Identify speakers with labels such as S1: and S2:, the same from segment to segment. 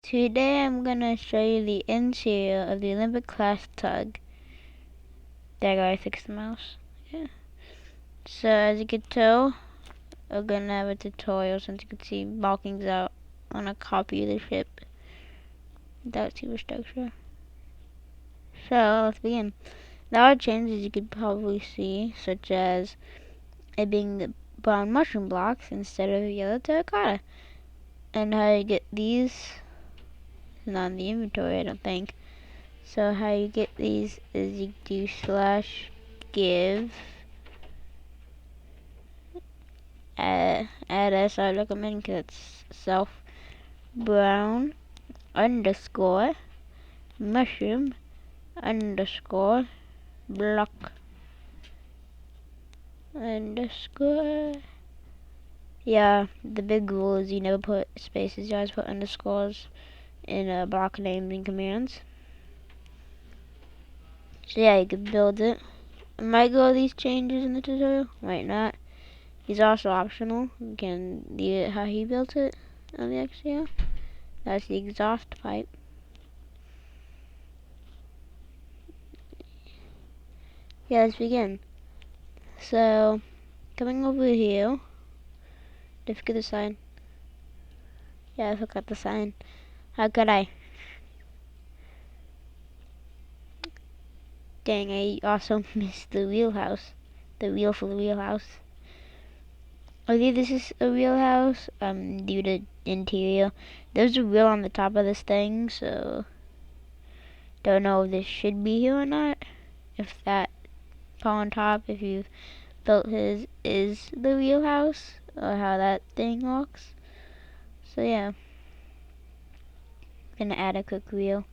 S1: Today I'm gonna show you the interior of the Olympic Class Tug. There, I fixed the mouse. Yeah. So as you can tell, we're gonna have a tutorial since you can see markings out on a copy of the ship without superstructure. So let's begin. There are changes you could probably see, such as it being the brown mushroom blocks instead of yellow terracotta. And how you get these is not in the inventory, I don't think. So how you get these is you do /give add s, I recommend because it's self brown underscore mushroom underscore block underscore. Yeah, the big rule is you never put spaces, you always put underscores in block names and commands. So yeah, you can build it. I might go over these changes in the tutorial, might not. These are also optional. You can leave it how he built it on the exterior. That's the exhaust pipe. Yeah, let's begin. So, coming over here, did I forget the sign? Yeah, I forgot the sign. How could I? Dang, I also missed the wheelhouse. The wheel for the wheelhouse. Okay, this is a wheelhouse, due to interior. There's a wheel on the top of this thing, so don't know if this should be here or not. If that on top, if you've built his, is the wheelhouse, or how that thing works. So yeah, gonna add a quick wheel.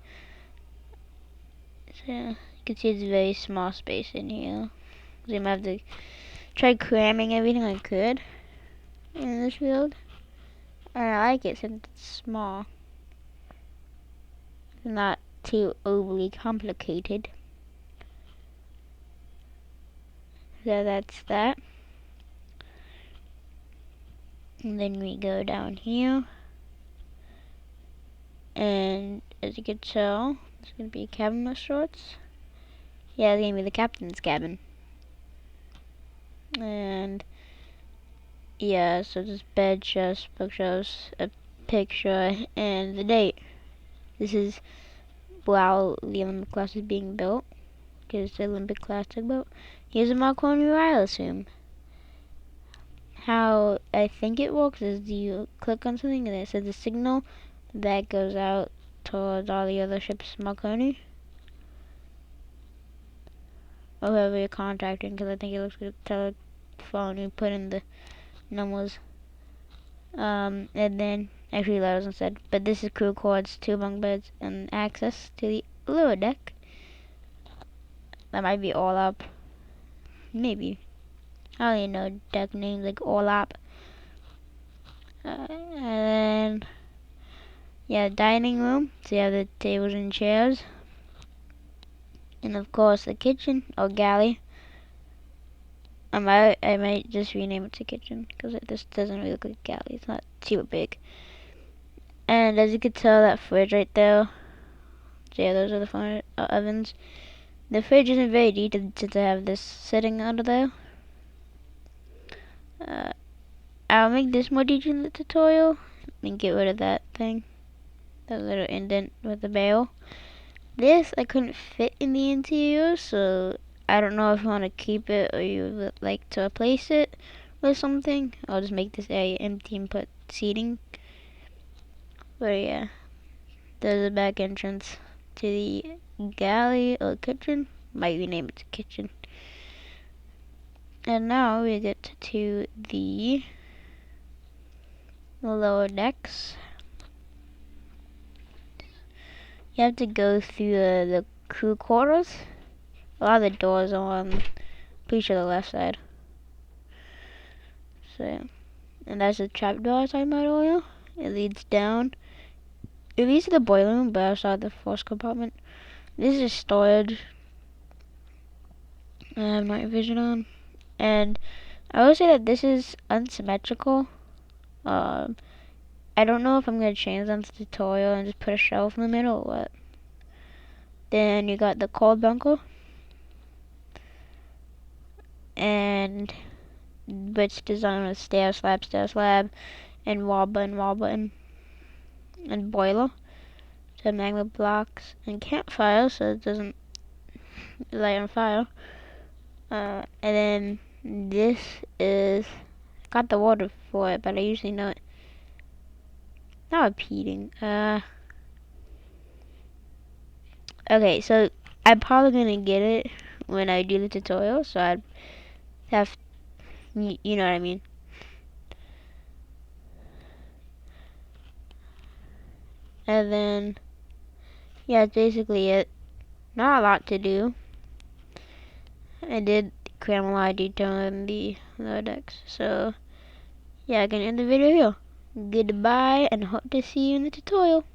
S1: So yeah, you can see it's a very small space in here. So I'm gonna have to try cramming everything I could in this field. And I like it since it's small. It's not too overly complicated. So that's that. And then we go down here. And as you can tell, it's gonna be a cabin of sorts. Yeah, it's gonna be the captain's cabin. And yeah, so this bed, chest, bookshelves, a picture, and the date. This is while the Olympic class is being built, because the Olympic class Tug boat. Here's a Marconi wireless assume. How I think it works is you click on something and it says the signal that goes out towards all the other ships Marconi. Or whoever you're contacting, because I think it looks like a telephone. You put in the numbers. And then actually letters instead. But this is crew quarters, 2 bunk beds, and access to the lower deck. That might be all up. Maybe. I don't even know deck names like all up. And then yeah, dining room. So you have the tables and chairs. And of course the kitchen or galley. I might just rename it to kitchen because this doesn't really look like a galley. It's not too big. And as you can tell, that fridge right there. So yeah, those are the front ovens. The fridge isn't very detailed since I have this sitting under there. I'll make this more detailed in the tutorial and get rid of that thing. That little indent with the barrel. This I couldn't fit in the interior, so I don't know if you want to keep it or you would like to replace it with something. I'll just make this area empty and put seating. But yeah, there's a back entrance to the galley or kitchen. Might rename it to kitchen. And now we get to the lower decks. You have to go through the crew quarters. A lot of the doors are on, pretty sure, the left side. So yeah. And that's the trap door I was talking about earlier. It leads down. It leads to the boiler room, but outside the force compartment. This is storage. I have night vision on. And I will say that this is unsymmetrical. I don't know if I'm gonna change on the tutorial and just put a shelf in the middle or what. Then you got the cold bunker, and which design was stair slab, and wall button, and boiler. So magma blocks and campfire, so it doesn't light on fire. And then this is, got the water for it, but I usually not repeating. Okay, so I'm probably gonna get it when I do the tutorial, so I'd have, you know what I mean. And then, yeah, that's basically it. Not a lot to do. I did cram a lot of detail in the lower decks, so yeah, I can end the video here. Goodbye, and hope to see you in the tutorial.